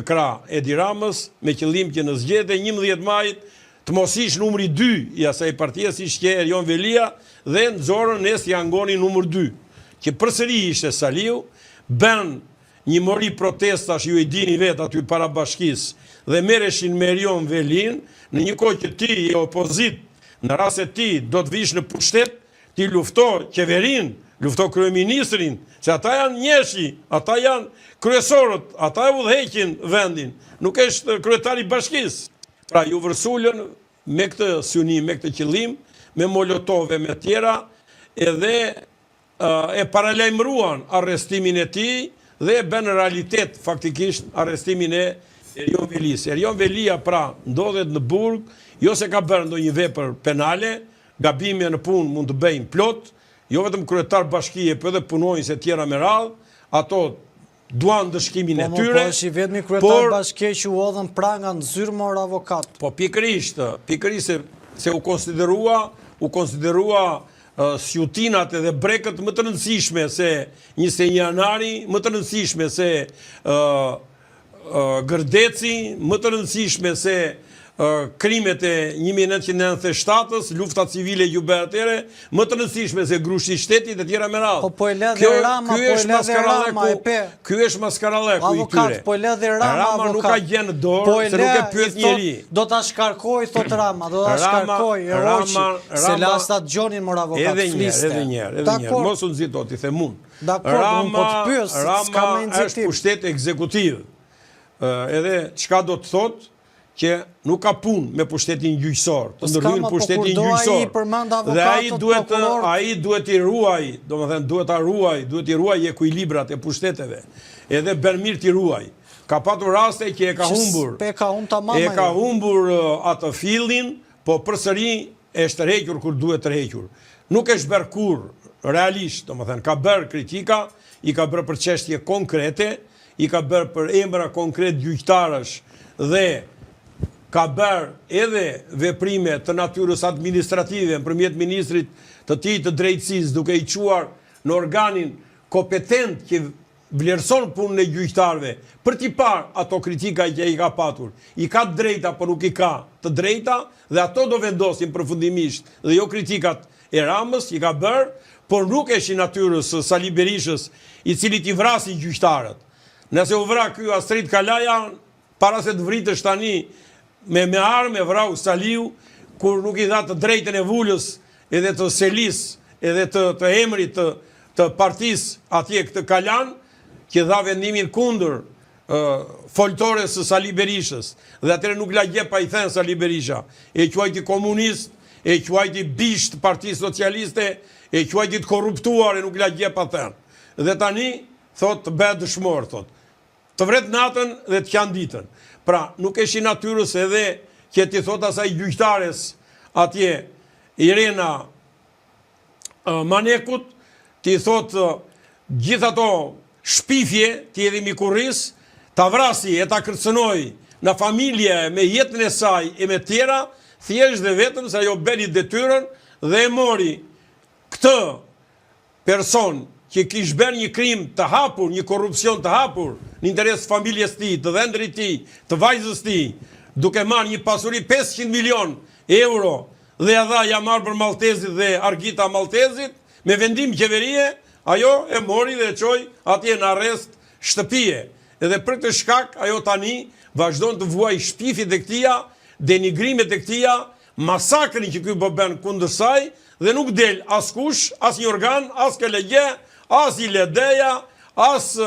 krah Edi Ramës me qëllim që në zgjedhje 11 majit të mos ish numri 2 i asaj partie si ishte Erion Velia dhe nxorën Nes Jangoni numër 2, që përsëri ishte Saliu, bën një mori protestash, ju i dini vetë aty para bashkisë, dhe merreshin me Erion Velin, në një kohë që ti je opozit, në rast se ti do të vish në pushtet, ti lufto qeverin, lufto kryeministrin, se ata janë njëshi, ata janë kryesorët, ata e udhëheqin vendin, nuk është kryetari i bashkisë. Pra ju vërsulën me këtë synim, me këtë qëllim, me molotove, me tjera, edhe e paralajmëruan arrestimin e tij dhe e bën realitet faktikisht arrestimin e Erion Velis. Erion Velia pra ndodhet në burg, jo se ka bërë ndonjë vepër penale, gabime në punë mund të bëjnë plot, jo vetëm kryetar bashkie, por edhe punonjës e tjera me radhë, ato duan dëshkimin e tyre. Po si vetëm kryetar bashkie që u hodhën pra nga nxyrmor avokat. Po pikërisht se u konsiderua sjutinat edhe brekët më të rëndësishme se 21 janari, më të rëndësishme se Gërdeci, më të rëndësishme se krimet e 1997-ës, lufta civile jubeatere, më të rëndësishme se grushi i shtetit e tjera me radhë. Po e le dhe Rama, Ky është maskaralleku i tyre. Avokat, po e le dhe Rama avokat. Nuk ka gjenë dorë, se nuk e pyet njeri. Do ta shkarkoj, thot Rama, do ta shkarkoj, Roqi, se lastat gjonin mor avokat, fliste. Edhe njerë, mos unë zito, ti themun. Rama është pushtet ekzekutiv. Edhe qka do të thotë, që nuk ka punë me pushtetin gjyqësor, të ndërhyrë pushtetin gjyqësor. Dhe ai duhet i ruaj, do më thënë duhet i ruaj ekuilibrat e pushteteve. Edhe bën mirë t'i ruaj. Ka patur raste që e ka humbur atë fillin, po përsëri e shtërhequr kur duhet tërhequr. Nuk është bërë kur realisht, do më thënë, ka bërë kritika, i ka bërë për çështje konkrete, i ka bërë për emra konkret gjyqtarësh dhe ka bërë edhe veprime të natyrës administrative nëpërmjet ministrit të tij të drejtësisë, duke i quar në organin kompetent që vlerëson punën e gjyqtarëve, për t'i parë ato kritika që i ka patur. I ka të drejta, por nuk i ka të drejta, dhe ato do vendosin përfundimisht, dhe jo kritikat e Ramës i ka bërë, por nuk është i natyrës Sali Berishës, i cili t'i vrasi gjyqtarët. Nëse u vra ky Astrid Kalaja, para se të vritësh tani me armë, vrau Saliu, kur nuk i dha të drejtën e vulës edhe të selis, edhe të emrit të partisë atje këtë Kalan, që dha vendimin kundër foltores së Sali Berishës, dhe atëre nuk la gjepa i thënë Sali Berisha, e quajti komunist, e quajti bisht Partisë Socialiste, e quajti të korruptuar, e nuk la gjepa thënë. Dhe tani, thot, të bëhet dëshmor, thot. Të vret natën dhe të qanë ditën. Pra, nuk është i natyrës edhe që ti thot asaj gjyqtares atje Irena Manekut, ti thot gjithë ato shpifje, ti edhe mikurris, ta vrasi e ta kërcënoj në familje me jetën e saj e me tjera, thjesht dhe vetëm se ajo bëri detyrën dhe e mori këtë person që kish bërë një krim të hapur, një korrupsion të hapur, në interes të familjes ti, të vendrit ti, të vajzës ti, duke marrë një pasuri 500 milion euro dhe dha ja marrë për Maltezit dhe Argita Maltezit, me vendim qeverie, ajo e mori dhe e qoj atje në arrest shtëpie. Edhe për këtë shkak, ajo tani vazhdon të vuaj shpifit e këtia, denigrimet e këtia, masakrin që ky bën kundër saj, dhe nuk del as kush, as një organ, as kelegje, as i ledeja, as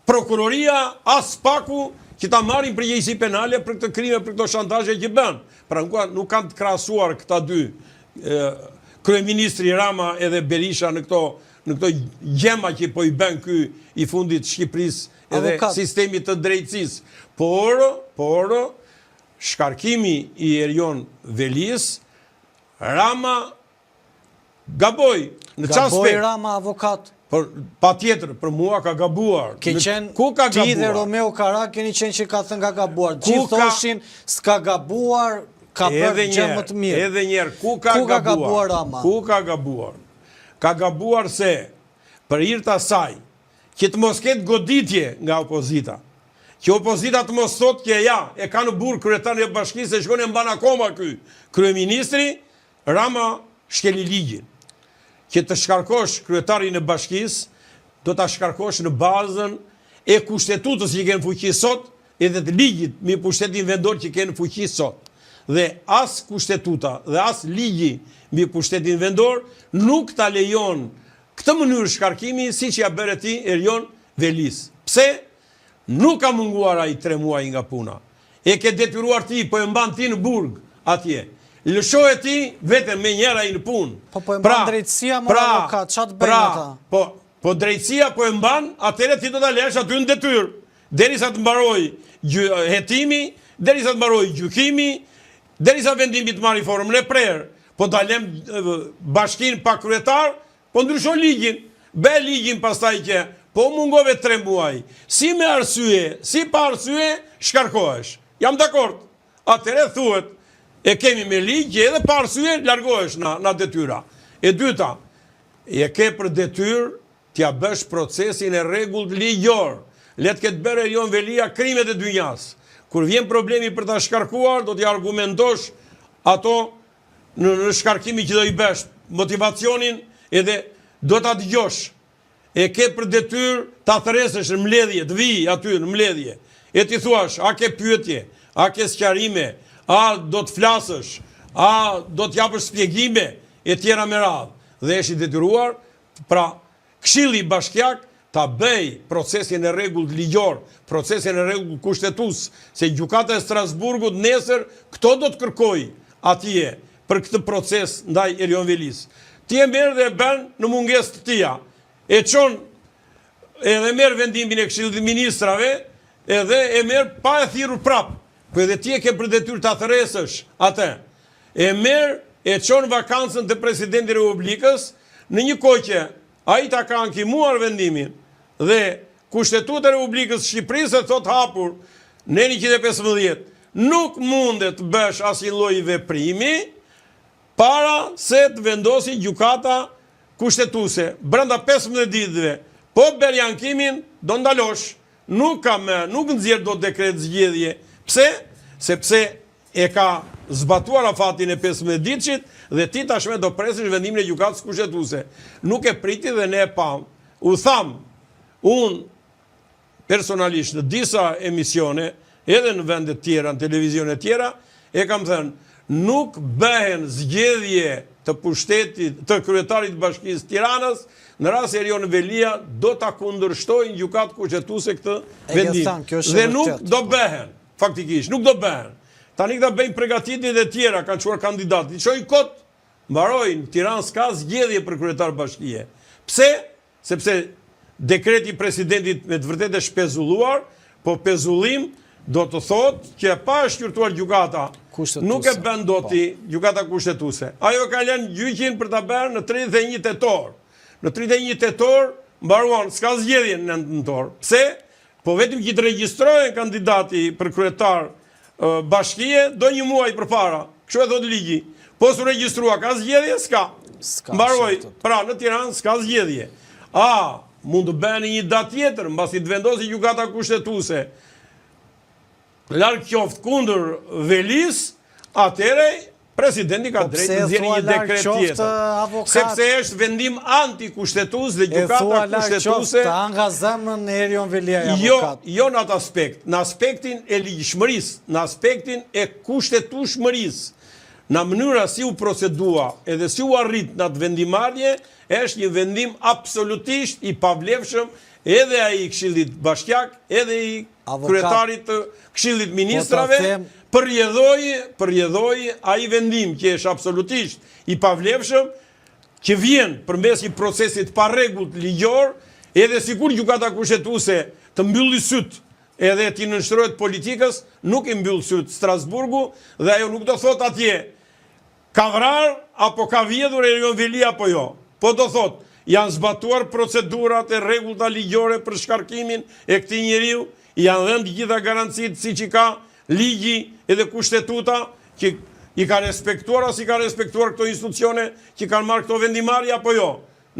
prokuroria, as paku, që ta marrin përgjegjësi penale për këtë krime, për këto shantazhe që bën. Pra nuk kanë të krahasuar këta dy, kryeministri Rama edhe Berisha në këto gjema që po i bën ky i fundit Shqipërisë edhe sistemit të drejtësisë. Por shkarkimi i Erion Velis, Rama gaboj në çast Gaboj Rama avokat. Pa tjetër, për mua ka gabuar. Ku ka gabuar? Ti dhe Romeo Kara keni qenë që ka thënë ka gabuar. Gjithë thoshin s'ka gabuar, ka bërë gjë më të mirë. Edhe njerë, ku ka gabuar Rama? Ku ka gabuar? Ka gabuar se për hir të asaj, që të mos ketë goditje nga opozita, që opozita të mos thot që ja, e ka në burg kryetari i bashkisë, e shkon e mban akoma ky kryeministri, Rama shkeli ligjin. Që të shkarkosh kryetarin e bashkisë, do ta shkarkosh në bazën e kushtetutës që kanë fuqi sot, edhe të ligjit me pushtetin vendor që kanë fuqi sot. Dhe as kushtetuta dhe as ligji mbi pushtetin vendor nuk ta lejon këtë mënyrë shkarkimi siç ja bëre ti Erion Velis. Pse? Nuk ka munguar ai 3 muaj nga puna. E ke detyruar ti, po e mban ti në burg atje. Lëshohet ti vetëm me njëra i në punë. Po e mban drejtësia më avokat, çfarë bëjnë ata? Po drejtësia po e mban, atëherë ti do ta lësh aty në detyrë, derisa të mbarojë hetimi, derisa të mbarojë gjykimi, derisa vendimi të marrë formën e prerë. Po ta lëm bashkinë pa kryetar, po ndryshon ligjin. Bë ligjin pastaj që po mungove 3 muaj. Si me arsye, si pa arsye, shkarkohesh. Jam dakord. Atëherë thuhet, e kemi me ligj edhe pa arsye largohesh na detyra. E dyta, e ke për detyrë t'ja bësh procesin e rregullt ligjor. Le të ketë bërë Erion Velia krimet e dynjas. Kur vjen problemi për ta shkarkuar, do t'i argumentosh ato në shkarkimi që do i bësh, motivacionin edhe do ta dëgjosh. E ke për detyrë ta thresësh në mbledhje, të vi aty në mbledhje. E ti thuash, a ke pyetje, a ke sqarime, a do të flasësh, a do të japësh shpjegime e tjera me radhë. Dhe është i detyruar, pra Këshilli Bashkiak ta bëj procesin e rregullt ligjor, procesin e rregullt kushtetues, se gjykata e Strasburgut nesër këto do të kërkoj atje për këtë proces ndaj Erion Velis. Ti e merr dhe e bën në mungesë të tia. E çon edhe merr vendimin e Këshillit të Ministrave, edhe e merr pa e thirrur prap. Po edhe ti e ke për detyrë ta thresësh atë. E merr e çon vakancën të Presidentit të Republikës në një kohë që ai ta ka ankimuar vendimin dhe Kushtetuta e Republikës së Shqipërisë thot hapur në 115 nuk mundet të bësh asnjë lloj veprimi para se të vendosi gjykata kushtetuese. Brenda 15 ditëve, po bër ankimin, do ndalosh. Nuk nxjerr dot dekret zgjedhje. Pse? Sepse e ka zbatuar afatin e 15 ditëshit dhe ti tashmë do presësh vendimin e gjykatës kushtetuese. Nuk e priti dhe ne e pam. U tham, unë personalisht në disa emisione, edhe në vendet tjera, në televizione tjera, e kam thënë, nuk bëhen zgjedhje të pushtetit, të kryetarit Bashkisë Tiranës, në rast se Erion Velia do ta kundërshtojnë gjykatë kushtetuese këtë vendim. Dhe nuk do bëhen, faktikisht, nuk do bëhen. Tani këta bëjnë përgatitjet e tjera, kanë çuar kandidatë. Çojnë kot, mbarojnë, Tiranë s'ka zgjedhje për kryetar bashkie. Pse? Sepse dekreti i presidentit me të vërtetë është pezulluar, po pezullim do të thotë që pa shqyrtuar gjykata, nuk e bën doti gjykata kushtetuese. Ajo ka lënë gjyqin për ta bërë në 31 tetor. Në 31 tetor mbaruan, s'ka zgjedhje në nëntor. Pse? Po vetëm që të regjistrohen kandidati për kryetar bashkie do 1 muaj përpara. Kështu e thot ligji. Po s'u regjistrua, ka zgjedhje? S'ka. Mbaroi. Pra në Tiranë s'ka zgjedhje. Mund të bëhen një datë tjetër, mbasi të vendosi gjykata kushtetuese larg qoftë kundër Velis, atëre presidenti ka drejtë të nxjerrë një dekret tjetër. Sepse është vendim antikushtetues dhe gjykata kushtetuese ta nga zemrën e Erion Velia avokat. Jo në atë aspekt, në aspektin e ligjshmërisë, në aspektin e kushtetueshmërisë. Në mënyra si u procedua edhe si u arrit në atë vendimarrje, është një vendim absolutisht i pavlefshëm edhe ai i Këshillit Bashkiak, edhe i kryetarit të Këshillit Ministrave, përjedhoi ai vendim që është absolutisht i pavlefshëm, që vjen përmes një procesi të parregullt ligjor, edhe sikur gjykata kushtetuese të mbylli syt edhe ti nënshtrohet politikës, nuk i mbyll syt Strasburgu dhe ajo nuk do thot atje ka vrar apo ka vjedhur Erion Velia apo jo. Po do thot, janë zbatuar procedurat e rregullta ligjore për shkarkimin e këtij njeriu, janë dhënë të gjitha garancitë siç i ka ligji edhe kushtetuta që i ka respektuar as i ka respektuar këto institucione që kanë marrë këto vendimarrje apo jo.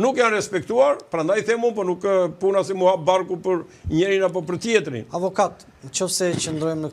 nuk janë respektuar, prandaj them unë, po nuk puna si mu hap barku për njërin apo për tjetrin. Avokat, nëse qëndrojmë në